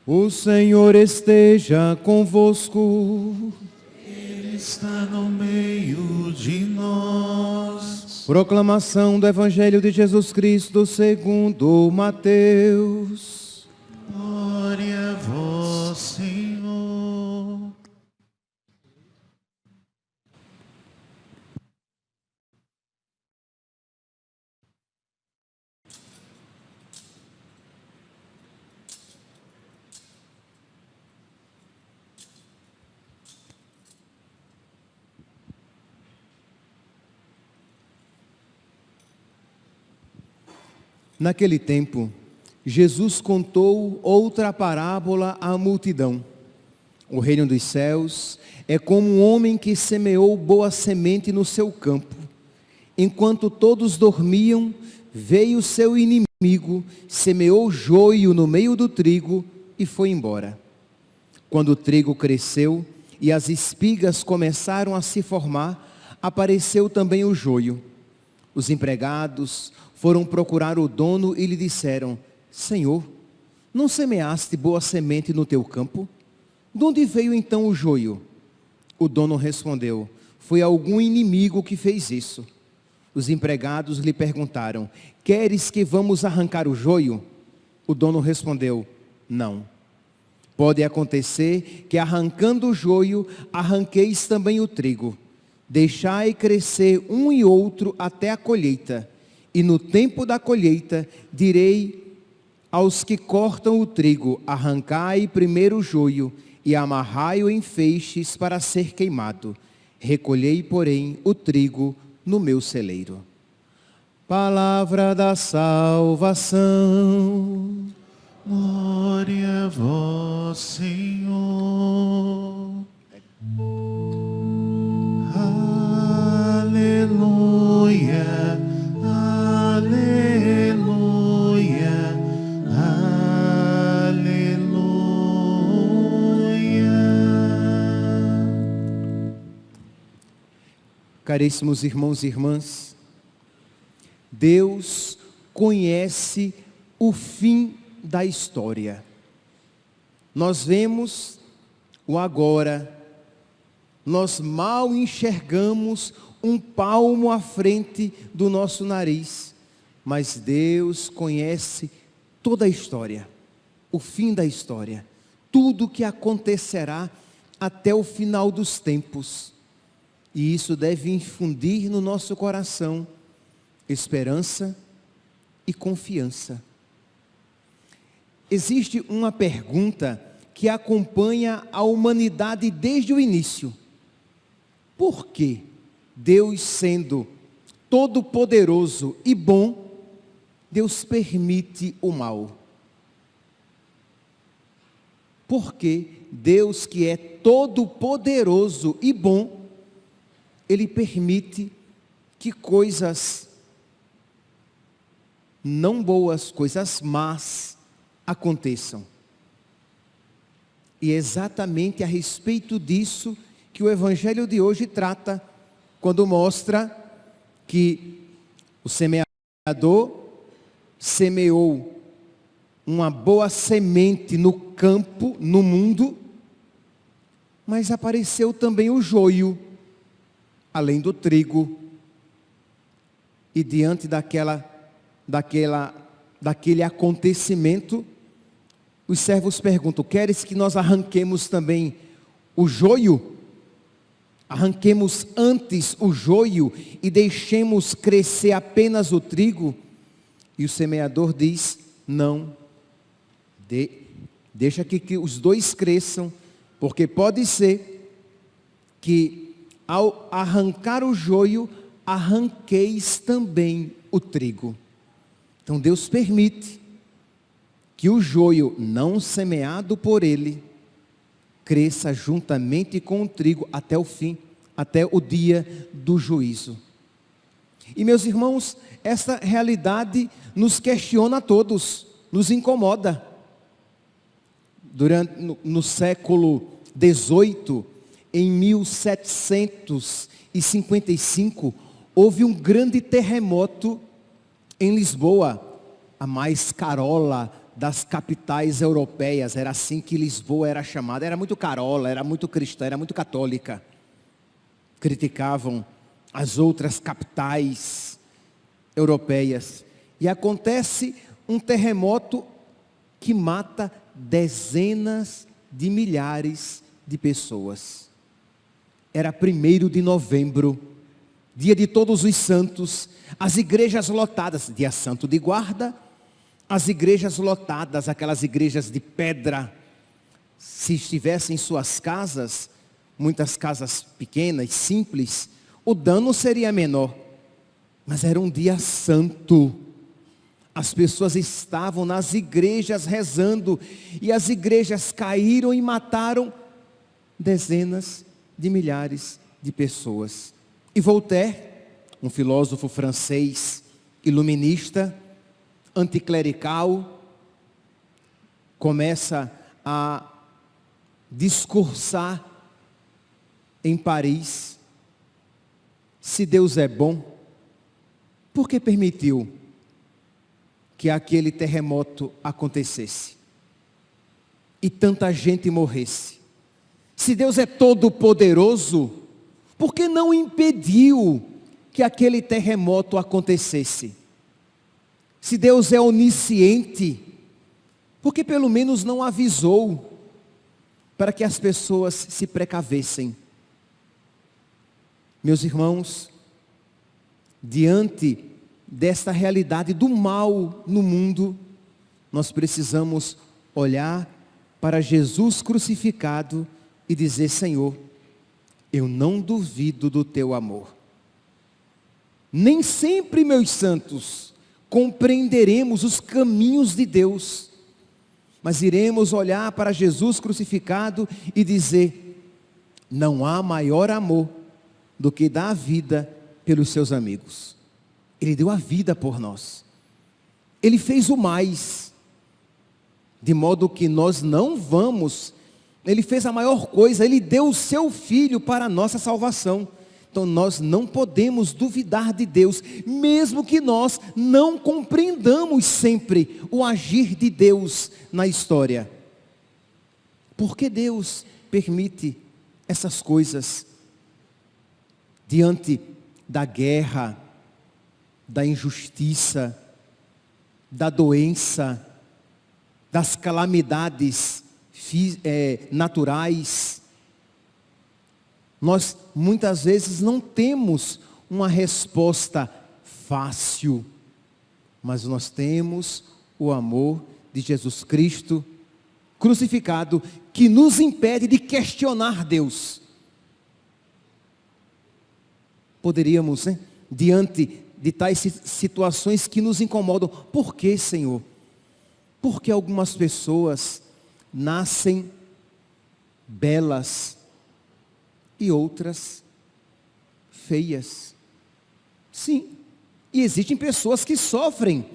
O Senhor esteja convosco. Ele está no meio de nós. Proclamação do Evangelho de Jesus Cristo segundo Mateus. Glória a vós, Senhor. Naquele tempo, Jesus contou outra parábola à multidão. O reino dos céus é como um homem que semeou boa semente no seu campo. Enquanto todos dormiam, veio seu inimigo, semeou joio no meio do trigo e foi embora. Quando o trigo cresceu e as espigas começaram a se formar, apareceu também o joio. Os empregados foram procurar o dono e lhe disseram: Senhor, não semeaste boa semente no teu campo? De onde veio então o joio? O dono respondeu: foi algum inimigo que fez isso. Os empregados lhe perguntaram: queres que vamos arrancar o joio? O dono respondeu: não. Pode acontecer que arrancando o joio, arranqueis também o trigo. Deixai crescer um e outro até a colheita. E no tempo da colheita, direi aos que cortam o trigo: arrancai primeiro o joio e amarrai-o em feixes para ser queimado. Recolhei, porém, o trigo no meu celeiro. Palavra da salvação. Glória a vós, Senhor. Aleluia, aleluia, aleluia. Caríssimos irmãos e irmãs, Deus conhece o fim da história. Nós vemos o agora, nós mal enxergamos um palmo à frente do nosso nariz, mas Deus conhece toda a história, o fim da história, tudo o que acontecerá até o final dos tempos. E isso deve infundir no nosso coração esperança e confiança. Existe uma pergunta que acompanha a humanidade desde o início. Por que Deus, sendo todo-poderoso e bom, Deus permite o mal? Por que Deus, que é todo-poderoso e bom, Ele permite que coisas não boas, coisas más aconteçam? E é exatamente a respeito disso que o Evangelho de hoje trata, quando mostra que o semeador semeou uma boa semente no campo, no mundo, mas apareceu também o joio, além do trigo. E diante daquele acontecimento, os servos perguntam: queres que nós arranquemos também o joio? Arranquemos antes o joio e deixemos crescer apenas o trigo? E o semeador diz: não, Deixa que os dois cresçam, porque pode ser que ao arrancar o joio, arranqueis também o trigo. Então Deus permite que o joio não semeado por ele cresça juntamente com o trigo até o fim, até o dia do juízo. E meus irmãos, essa realidade nos questiona a todos, nos incomoda. No século XVIII, em 1755, houve um grande terremoto em Lisboa, a mais carola das capitais europeias. Era assim que Lisboa era chamada. Era muito carola, era muito cristã, era muito católica. Criticavam as outras capitais europeias. E acontece um terremoto que mata dezenas de milhares de pessoas. Era 1º de novembro, dia de Todos os Santos, as igrejas lotadas, dia santo de guarda, as igrejas lotadas, aquelas igrejas de pedra. Se estivessem em suas casas, muitas casas pequenas, simples, o dano seria menor. Mas era um dia santo. As pessoas estavam nas igrejas rezando, e as igrejas caíram e mataram dezenas de milhares de pessoas. E Voltaire, um filósofo francês, iluminista, anticlerical, começa a discursar em Paris: se Deus é bom, por que permitiu que aquele terremoto acontecesse e tanta gente morresse? Se Deus é todo poderoso, por que não impediu que aquele terremoto acontecesse? Se Deus é onisciente, por que pelo menos não avisou para que as pessoas se precavessem? Meus irmãos, diante desta realidade do mal no mundo, nós precisamos olhar para Jesus crucificado e dizer: Senhor, eu não duvido do teu amor. Nem sempre, meus santos, compreenderemos os caminhos de Deus, mas iremos olhar para Jesus crucificado e dizer: não há maior amor do que dar a vida pelos seus amigos. Ele deu a vida por nós. Ele fez o mais, de modo que nós não vamos. Ele fez a maior coisa, Ele deu o seu Filho para a nossa salvação. Então nós não podemos duvidar de Deus, mesmo que nós não compreendamos sempre o agir de Deus na história. Por que Deus permite essas coisas? Diante da guerra, da injustiça, da doença, das calamidades naturais, nós muitas vezes não temos uma resposta fácil, mas nós temos o amor de Jesus Cristo crucificado, que nos impede de questionar Deus. Poderíamos, diante de tais situações que nos incomodam: por que, Senhor? Porque algumas pessoas nascem belas e outras feias. Sim, e existem pessoas que sofrem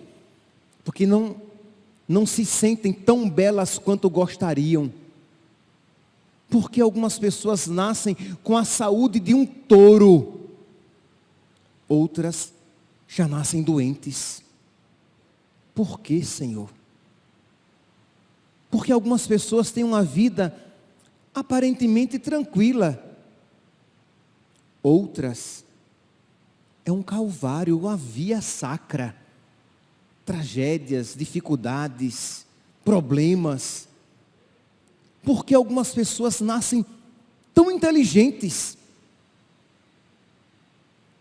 porque não se sentem tão belas quanto gostariam. Porque algumas pessoas nascem com a saúde de um touro, outras já nascem doentes. Por que, Senhor? Porque algumas pessoas têm uma vida aparentemente tranquila, outras é um calvário, uma via sacra, tragédias, dificuldades, problemas. Porque algumas pessoas nascem tão inteligentes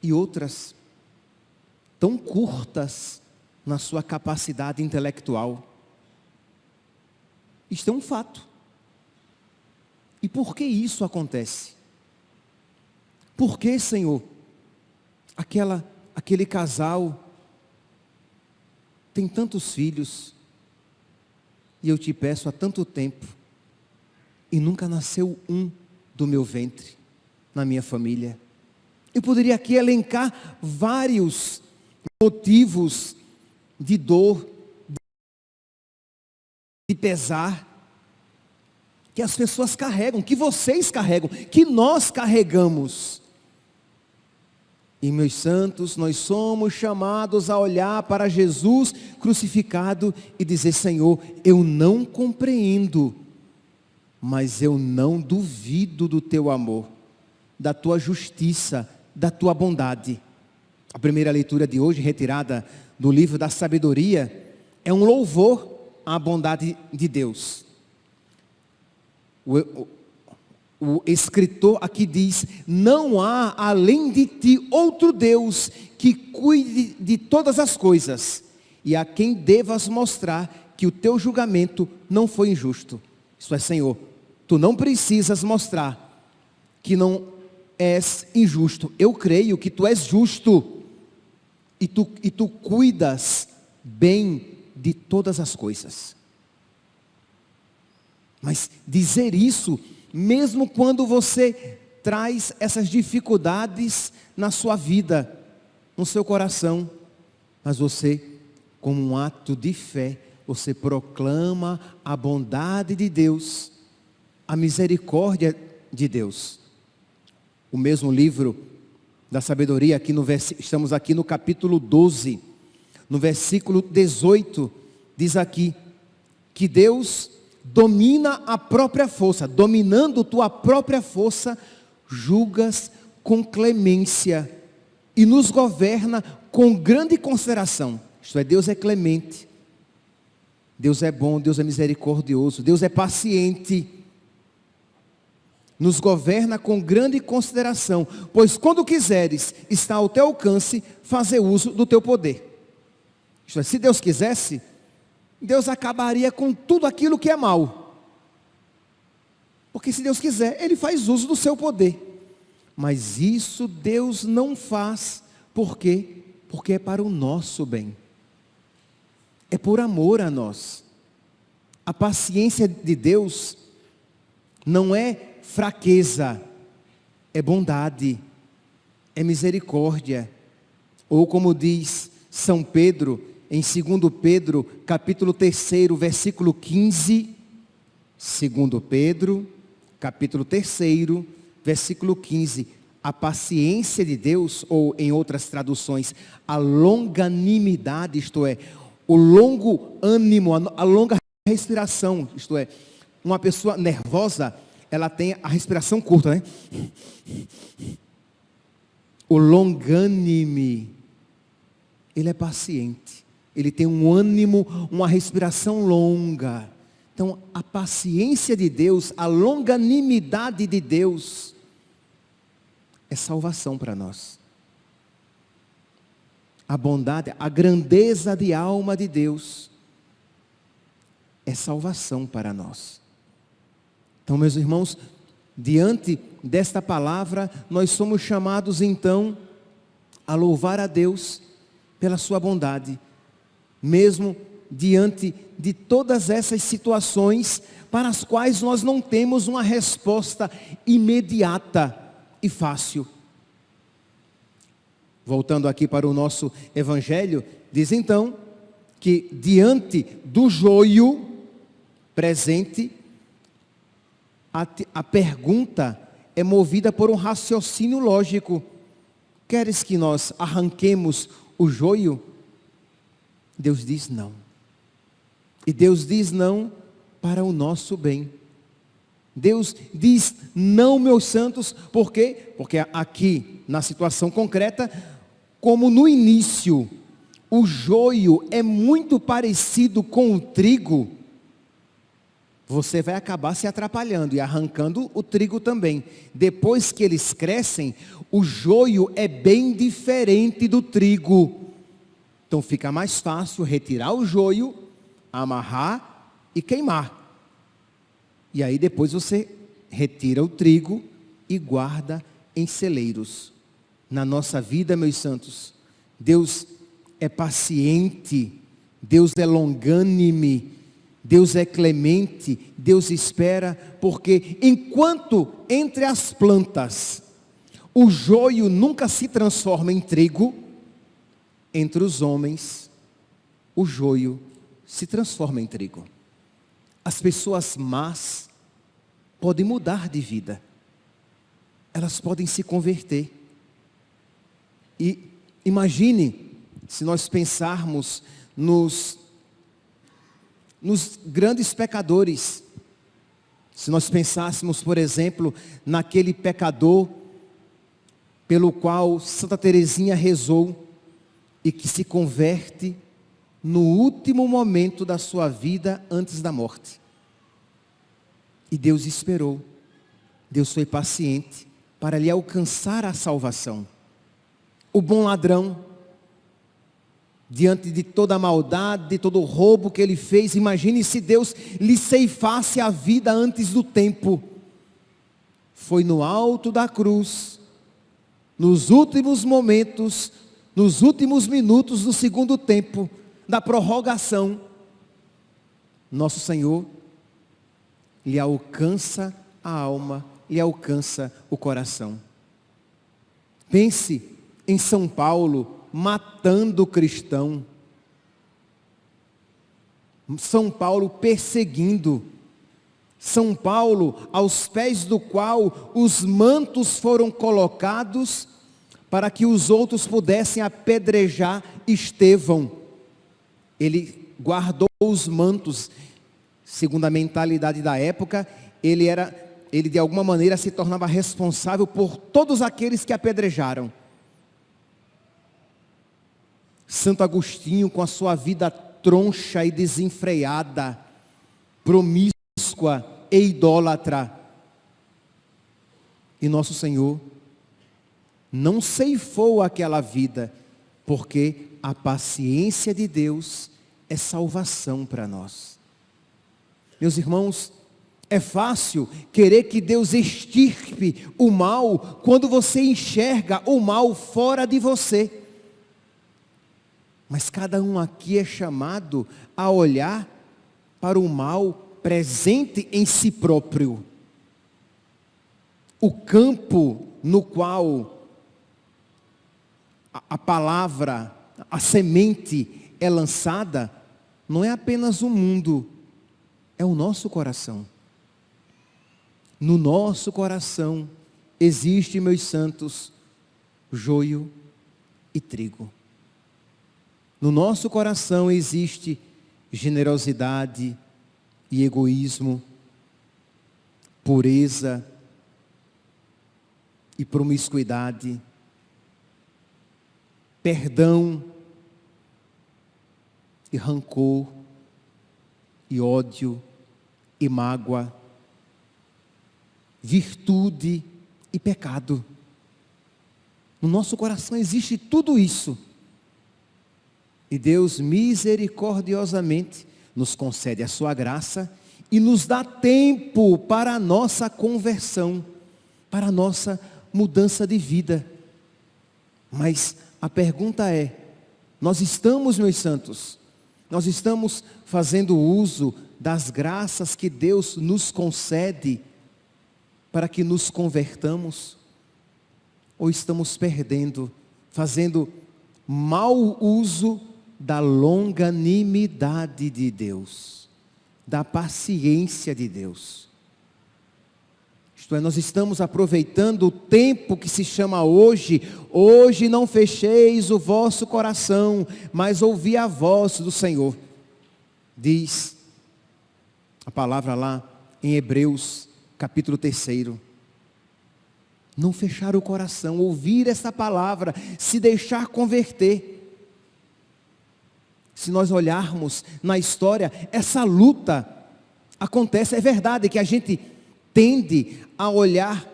e outras tão curtas na sua capacidade intelectual. Isto é um fato. E por que isso acontece? Por que, Senhor, aquele casal tem tantos filhos, e eu te peço há tanto tempo, e nunca nasceu um do meu ventre, na minha família? Eu poderia aqui elencar vários motivos de dor, de pesar, que as pessoas carregam, que vocês carregam, que nós carregamos. E, meus santos, nós somos chamados a olhar para Jesus crucificado e dizer: Senhor, eu não compreendo, mas eu não duvido do teu amor, da tua justiça, da tua bondade. A primeira leitura de hoje, retirada do livro da sabedoria, é um louvor à bondade de Deus. O escritor aqui diz: não há além de ti outro Deus que cuide de todas as coisas, e a quem devas mostrar que o teu julgamento não foi injusto. Isto é, Senhor, tu não precisas mostrar que não és injusto. Eu creio que tu és justo, e tu cuidas bem de todas as coisas. Mas dizer isso, mesmo quando você traz essas dificuldades na sua vida, no seu coração, mas você, como um ato de fé, você proclama a bondade de Deus, a misericórdia de Deus. O mesmo livro da sabedoria, estamos aqui no capítulo 12, no versículo 18, diz aqui, que Deus domina a própria força, dominando tua própria força, julgas com clemência e nos governa com grande consideração. Isto é, Deus é clemente, Deus é bom, Deus é misericordioso, Deus é paciente, nos governa com grande consideração, pois quando quiseres, está ao teu alcance fazer uso do teu poder. Isto é, se Deus quisesse, Deus acabaria com tudo aquilo que é mal. Porque se Deus quiser, Ele faz uso do seu poder. Mas isso Deus não faz. Por quê? Porque é para o nosso bem. É por amor a nós. A paciência de Deus não é fraqueza, é bondade, é misericórdia. Ou como diz São Pedro, em 2 Pedro, capítulo 3, versículo 15, 2 Pedro, capítulo 3, versículo 15, a paciência de Deus, ou em outras traduções, a longanimidade, isto é, o longo ânimo, a longa respiração, isto é, uma pessoa nervosa, ela tem a respiração curta, né? O longânime, ele é paciente. Ele tem um ânimo, uma respiração longa. Então, a paciência de Deus, a longanimidade de Deus, é salvação para nós. A bondade, a grandeza de alma de Deus, é salvação para nós. Então, meus irmãos, diante desta palavra, nós somos chamados então a louvar a Deus pela sua bondade, mesmo diante de todas essas situações para as quais nós não temos uma resposta imediata e fácil. Voltando aqui para o nosso evangelho, diz então que diante do joio presente, a pergunta é movida por um raciocínio lógico. Queres que nós arranquemos o joio? Deus diz não. E Deus diz não para o nosso bem. Deus diz não, meus santos, por quê? Porque aqui, na situação concreta, como no início, o joio é muito parecido com o trigo, você vai acabar se atrapalhando e arrancando o trigo também. Depois que eles crescem, o joio é bem diferente do trigo. Então fica mais fácil retirar o joio, amarrar e queimar. E aí depois você retira o trigo e guarda em celeiros. Na nossa vida, meus santos, Deus é paciente, Deus é longânime, Deus é clemente, Deus espera, porque enquanto entre as plantas o joio nunca se transforma em trigo, entre os homens o joio se transforma em trigo. As pessoas más podem mudar de vida, elas podem se converter. E imagine se nós pensarmos nos grandes pecadores. Se nós pensássemos, por exemplo, naquele pecador pelo qual Santa Teresinha rezou e que se converte no último momento da sua vida antes da morte. E Deus esperou, Deus foi paciente para lhe alcançar a salvação. O bom ladrão, diante de toda a maldade, de todo o roubo que ele fez, imagine se Deus lhe ceifasse a vida antes do tempo. Foi no alto da cruz, nos últimos momentos, nos últimos minutos do segundo tempo, da prorrogação, nosso Senhor lhe alcança a alma, lhe alcança o coração. Pense em São Paulo matando o cristão, São Paulo perseguindo, São Paulo aos pés do qual os mantos foram colocados para que os outros pudessem apedrejar Estevão. Ele guardou os mantos. Segundo a mentalidade da época, ele de alguma maneira se tornava responsável por todos aqueles que apedrejaram. Santo Agostinho, com a sua vida troncha e desenfreada, promíscua e idólatra. E nosso Senhor não ceifou aquela vida, porque a paciência de Deus é salvação para nós. Meus irmãos, é fácil querer que Deus extirpe o mal quando você enxerga o mal fora de você. Mas cada um aqui é chamado a olhar para o mal presente em si próprio. O campo no qual a palavra, a semente é lançada, não é apenas o mundo, é o nosso coração. No nosso coração existe, meus santos, joio e trigo. No nosso coração existe generosidade e egoísmo, pureza e promiscuidade, perdão e rancor e ódio e mágoa, virtude e pecado. No nosso coração existe tudo isso. E Deus misericordiosamente nos concede a sua graça e nos dá tempo para a nossa conversão, para a nossa mudança de vida. Mas a pergunta é, nós estamos, meus santos, nós estamos fazendo uso das graças que Deus nos concede para que nos convertamos? Ou estamos perdendo, fazendo mau uso da longanimidade de Deus, da paciência de Deus? Isto é, nós estamos aproveitando o tempo que se chama hoje. Hoje não fecheis o vosso coração, mas ouvi a voz do Senhor. Diz a palavra lá em Hebreus, capítulo 3. Não fechar o coração, ouvir essa palavra, se deixar converter. Se nós olharmos na história, essa luta acontece. É verdade que a gente tende a olhar,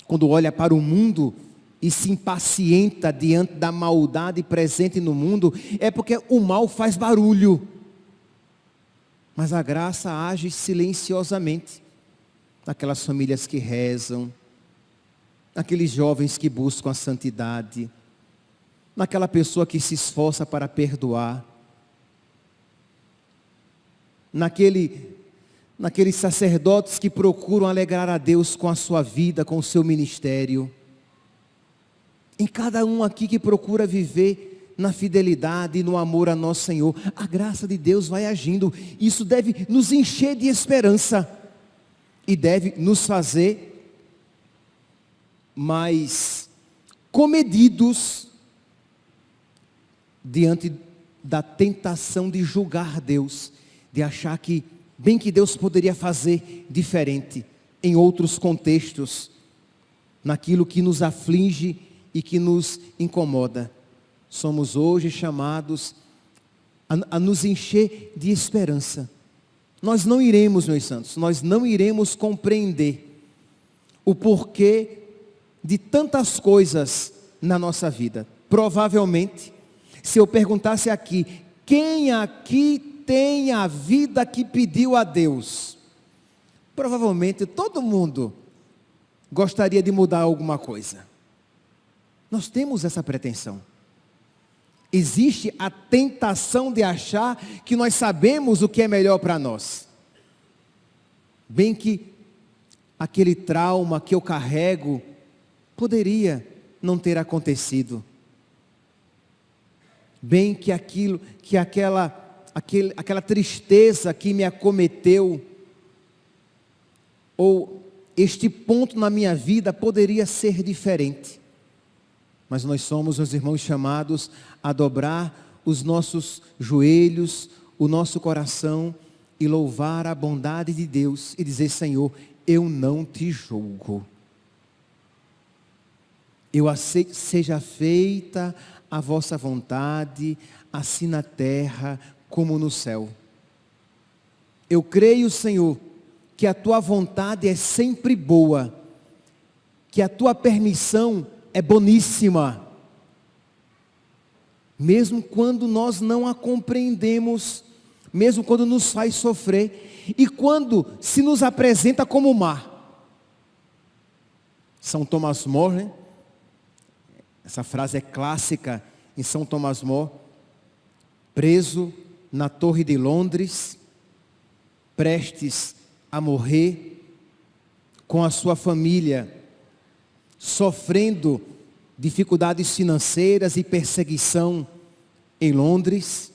quando olha para o mundo e se impacienta diante da maldade presente no mundo, é porque o mal faz barulho. Mas a graça age silenciosamente. naquelas famílias que rezam, naqueles jovens que buscam a santidade, naquela pessoa que se esforça para perdoar, naqueles sacerdotes que procuram alegrar a Deus com a sua vida, com o seu ministério, em cada um aqui que procura viver na fidelidade e no amor a nosso Senhor. A graça de Deus vai agindo. Isso deve nos encher de esperança e deve nos fazer mais comedidos diante da tentação de julgar Deus, de achar que bem que Deus poderia fazer diferente em outros contextos, naquilo que nos aflige e que nos incomoda. Somos hoje chamados a nos encher de esperança. Nós não iremos, meus santos, nós não iremos compreender o porquê de tantas coisas na nossa vida. Provavelmente, se eu perguntasse aqui, quem aqui tem a vida que pediu a Deus? Provavelmente todo mundo gostaria de mudar alguma coisa. Nós temos essa pretensão. Existe a tentação de achar que nós sabemos o que é melhor para nós. Bem que aquele trauma que eu carrego poderia não ter acontecido. Bem que aquela tristeza que me acometeu, ou este ponto na minha vida poderia ser diferente. Mas nós somos, meus irmãos, chamados a dobrar os nossos joelhos, o nosso coração e louvar a bondade de Deus e dizer: Senhor, eu não te julgo. Eu aceito, seja feita a vossa vontade, assim na terra como no céu. Eu creio, Senhor, que a tua vontade é sempre boa, que a tua permissão é boníssima, mesmo quando nós não a compreendemos, mesmo quando nos faz sofrer, e quando se nos apresenta como o mar. São Tomás More, né? Essa frase é clássica em São Tomás More, preso na Torre de Londres, prestes a morrer, com a sua família, sofrendo dificuldades financeiras e perseguição em Londres,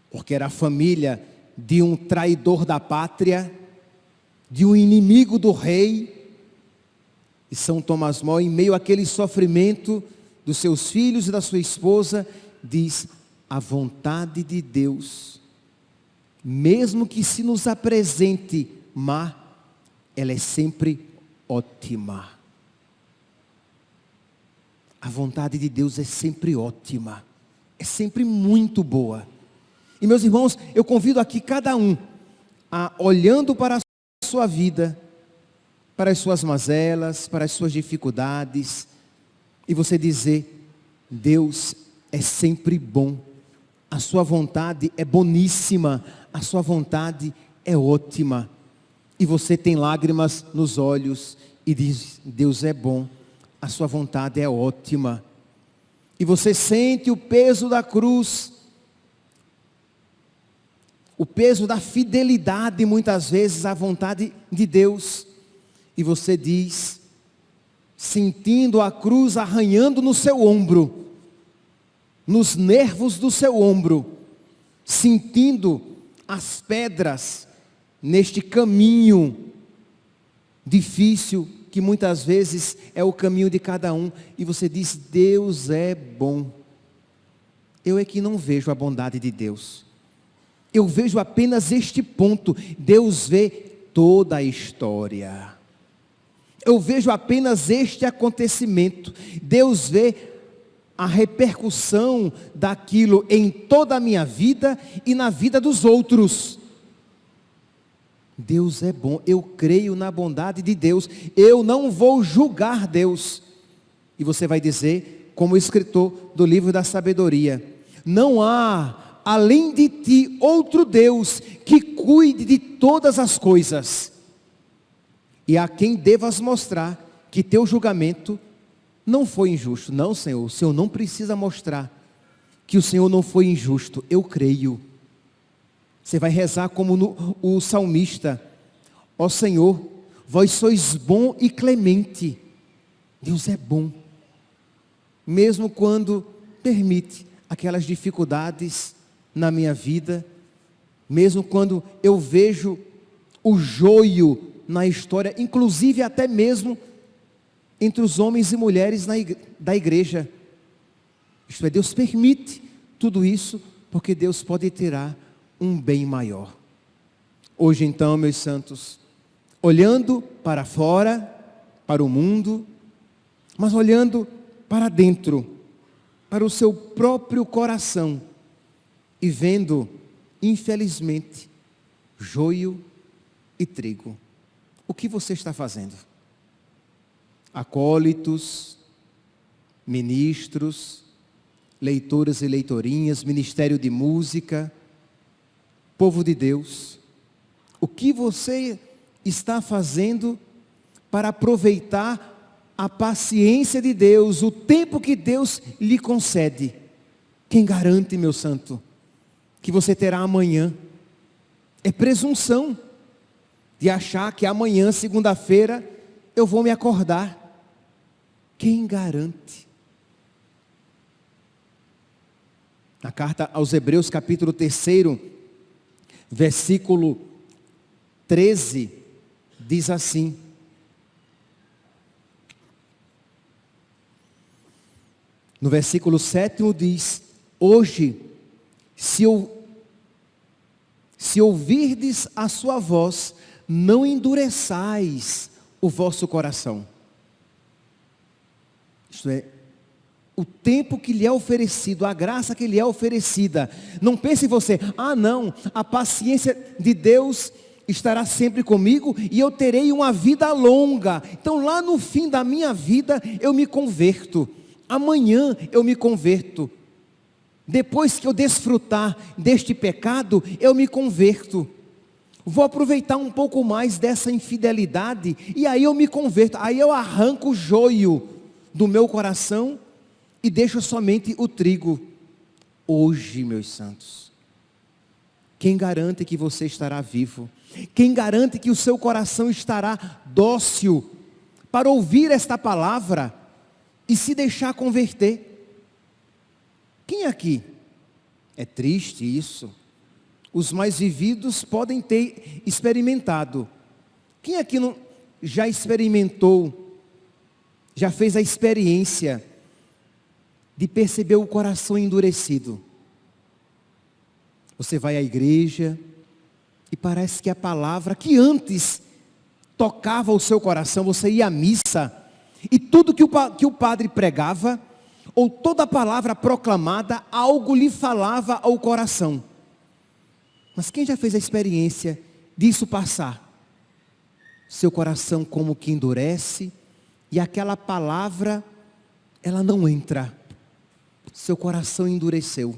porque era a família de um traidor da pátria, de um inimigo do rei. E São Tomás More, em meio àquele sofrimento dos seus filhos e da sua esposa, diz: a vontade de Deus, mesmo que se nos apresente má, ela é sempre ótima. A vontade de Deus é sempre ótima, é sempre muito boa. E meus irmãos, eu convido aqui cada um a, olhando para a sua vida, para as suas mazelas, para as suas dificuldades, e você dizer: Deus é sempre bom, a sua vontade é boníssima, a sua vontade é ótima. E você tem lágrimas nos olhos e diz: Deus é bom, a sua vontade é ótima. E você sente o peso da cruz, o peso da fidelidade muitas vezes à vontade de Deus. E você diz, sentindo a cruz arranhando no seu ombro, nos nervos do seu ombro, sentindo as pedras neste caminho difícil, que muitas vezes é o caminho de cada um, e você diz: Deus é bom. Eu é que não vejo a bondade de Deus, eu vejo apenas este ponto. Deus vê toda a história, eu vejo apenas este acontecimento. Deus vê a repercussão daquilo em toda a minha vida e na vida dos outros. Deus é bom, eu creio na bondade de Deus, eu não vou julgar Deus. E você vai dizer, como o escritor do livro da sabedoria: não há além de ti outro Deus que cuide de todas as coisas. e a quem devas mostrar que teu julgamento não foi injusto. Não, Senhor, o Senhor não precisa mostrar que o Senhor não foi injusto. Eu creio. Você vai rezar como o salmista: ó Senhor, vós sois bom e clemente. Deus é bom, mesmo quando permite aquelas dificuldades na minha vida, mesmo quando eu vejo o joio na história, inclusive até mesmo entre os homens e mulheres da igreja. Isto é, Deus permite tudo isso, porque Deus pode tirar um bem maior. Hoje então, meus santos, olhando para fora, para o mundo, mas olhando para dentro, para o seu próprio coração, e vendo, infelizmente, joio e trigo. O que você está fazendo? Acólitos, ministros, leitores e leitorinhas, ministério de música, povo de Deus, o que você está fazendo para aproveitar a paciência de Deus, o tempo que Deus lhe concede? Quem garante, meu santo, que você terá amanhã? É presunção de achar que amanhã, segunda-feira, eu vou me acordar. Quem garante? Na carta aos Hebreus, capítulo 3, versículo 13, diz assim: no versículo 7 diz: hoje, se ouvirdes a sua voz, não endureçais o vosso coração. Isto é, o tempo que lhe é oferecido, a graça que lhe é oferecida. Não pense você: ah não, a paciência de Deus estará sempre comigo e eu terei uma vida longa. Então lá no fim da minha vida eu me converto. Amanhã eu me converto. Depois que eu desfrutar deste pecado, eu me converto. Vou aproveitar um pouco mais dessa infidelidade e aí eu me converto. Aí eu arranco o joio do meu coração e deixo somente o trigo. Hoje, meus santos, quem garante que você estará vivo? Quem garante que o seu coração estará dócil para ouvir esta palavra e se deixar converter? Quem aqui? É triste isso. Os mais vividos podem ter experimentado. Quem aqui não já experimentou, já fez a experiência de perceber o coração endurecido? Você vai à igreja e parece que a palavra que antes tocava o seu coração, você ia à missa e tudo que o padre pregava, ou toda palavra proclamada, algo lhe falava ao coração. Mas quem já fez a experiência disso passar? Seu coração como que endurece e aquela palavra, ela não entra. Seu coração endureceu.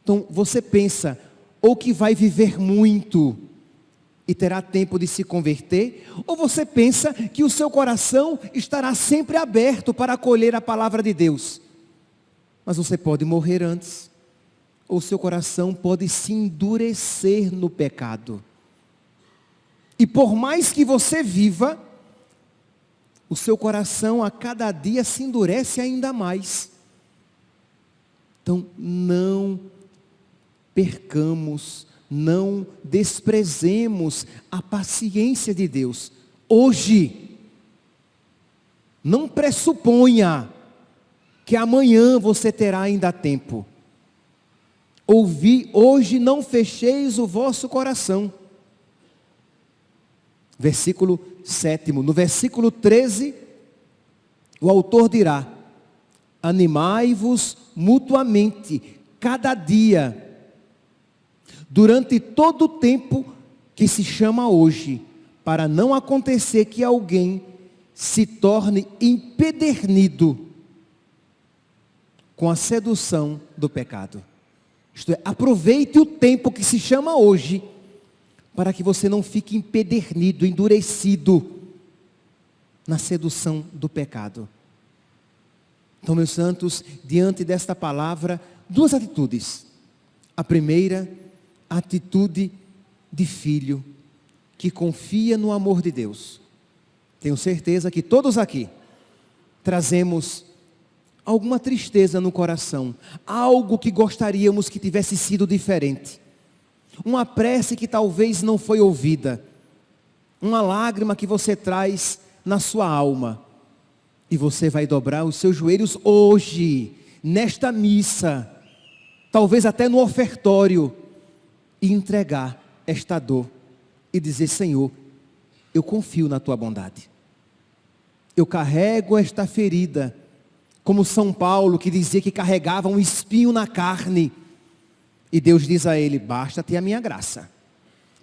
Então você pensa, ou que vai viver muito e terá tempo de se converter, ou você pensa que o seu coração estará sempre aberto para acolher a palavra de Deus. Mas você pode morrer antes, ou seu coração pode se endurecer no pecado. E por mais que você viva, o seu coração a cada dia se endurece ainda mais. Então não percamos, não desprezemos a paciência de Deus. Hoje, não pressuponha que amanhã você terá ainda tempo. Hoje não fecheis o vosso coração. Versículo 7. No versículo 13, o autor dirá: animai-vos mutuamente, cada dia, durante todo o tempo que se chama hoje, para não acontecer que alguém se torne empedernido com a sedução do pecado. Isto é, aproveite o tempo que se chama hoje, para que você não fique empedernido, endurecido na sedução do pecado. Então, meus santos, diante desta palavra, duas atitudes. A primeira, a atitude de filho que confia no amor de Deus. Tenho certeza que todos aqui trazemos alguma tristeza no coração, algo que gostaríamos que tivesse sido diferente, uma prece que talvez não foi ouvida, uma lágrima que você traz na sua alma, e você vai dobrar os seus joelhos hoje, nesta missa, talvez até no ofertório, e entregar esta dor, e dizer: Senhor, eu confio na tua bondade, eu carrego esta ferida, como São Paulo, que dizia que carregava um espinho na carne, e Deus diz a ele: basta-te a minha graça.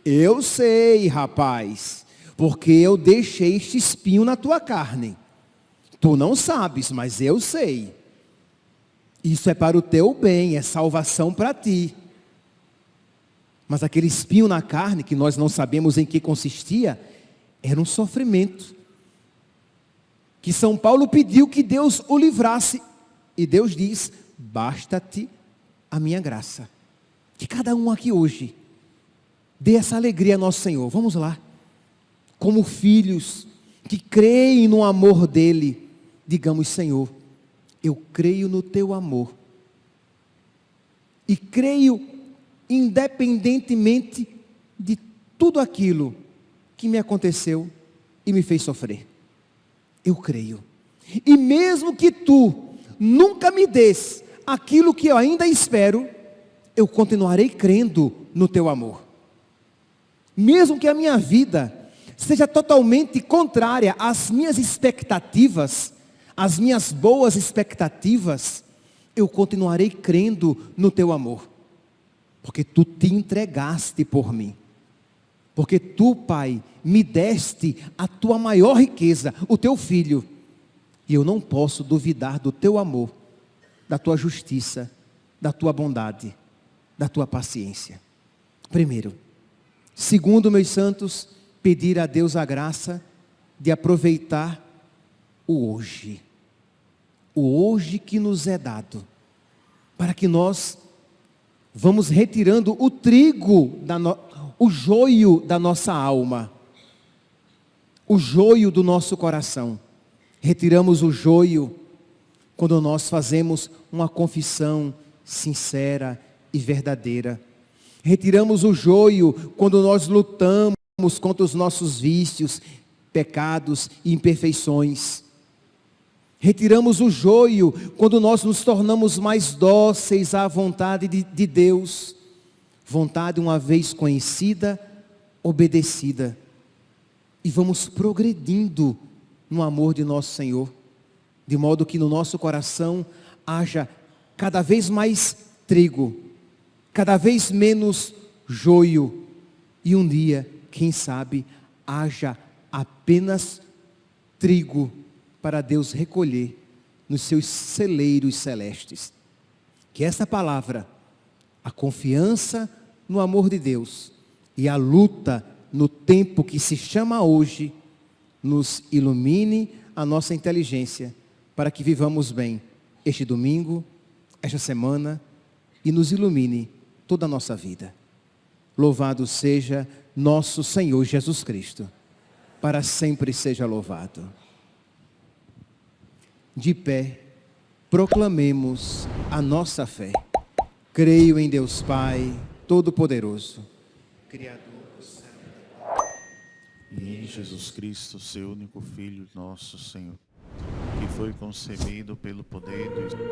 Eu sei, rapaz, porque eu deixei este espinho na tua carne. Tu não sabes, mas eu sei. Isso é para o teu bem, é salvação para ti. Mas aquele espinho na carne, que nós não sabemos em que consistia, era um sofrimento, que São Paulo pediu que Deus o livrasse. E Deus diz: basta-te a minha graça. Que cada um aqui hoje dê essa alegria a nosso Senhor. Vamos lá. Como filhos que creem no amor dEle, digamos: Senhor, eu creio no teu amor. E creio independentemente de tudo aquilo que me aconteceu e me fez sofrer. Eu creio. E mesmo que tu nunca me des aquilo que eu ainda espero, eu continuarei crendo no teu amor. Mesmo que a minha vida seja totalmente contrária às minhas expectativas, às minhas boas expectativas, eu continuarei crendo no teu amor. Porque tu te entregaste por mim. Porque tu, Pai, me deste a tua maior riqueza, o teu filho. E eu não posso duvidar do teu amor, da tua justiça, da tua bondade, da tua paciência. Primeiro. Segundo, meus santos, pedir a Deus a graça de aproveitar o hoje. O hoje que nos é dado. Para que nós vamos retirando o trigo, o joio da nossa alma. O joio do nosso coração. Retiramos o joio quando nós fazemos uma confissão sincera e verdadeira. Retiramos o joio quando nós lutamos contra os nossos vícios, pecados e imperfeições. Retiramos o joio quando nós nos tornamos mais dóceis à vontade de Deus. Vontade uma vez conhecida, obedecida. E vamos progredindo no amor de nosso Senhor. De modo que no nosso coração haja cada vez mais trigo, cada vez menos joio. E um dia, quem sabe, haja apenas trigo para Deus recolher nos seus celeiros celestes. Que essa palavra, a confiança no amor de Deus e a luta no tempo que se chama hoje, nos ilumine a nossa inteligência para que vivamos bem este domingo, esta semana, e nos ilumine toda a nossa vida. Louvado seja nosso Senhor Jesus Cristo. Para sempre seja louvado. De pé, proclamemos a nossa fé. Creio em Deus Pai, Todo-Poderoso, Criador do céu e da terra. E em Jesus Cristo, seu único Filho, nosso Senhor, que foi concebido pelo poder do Espírito.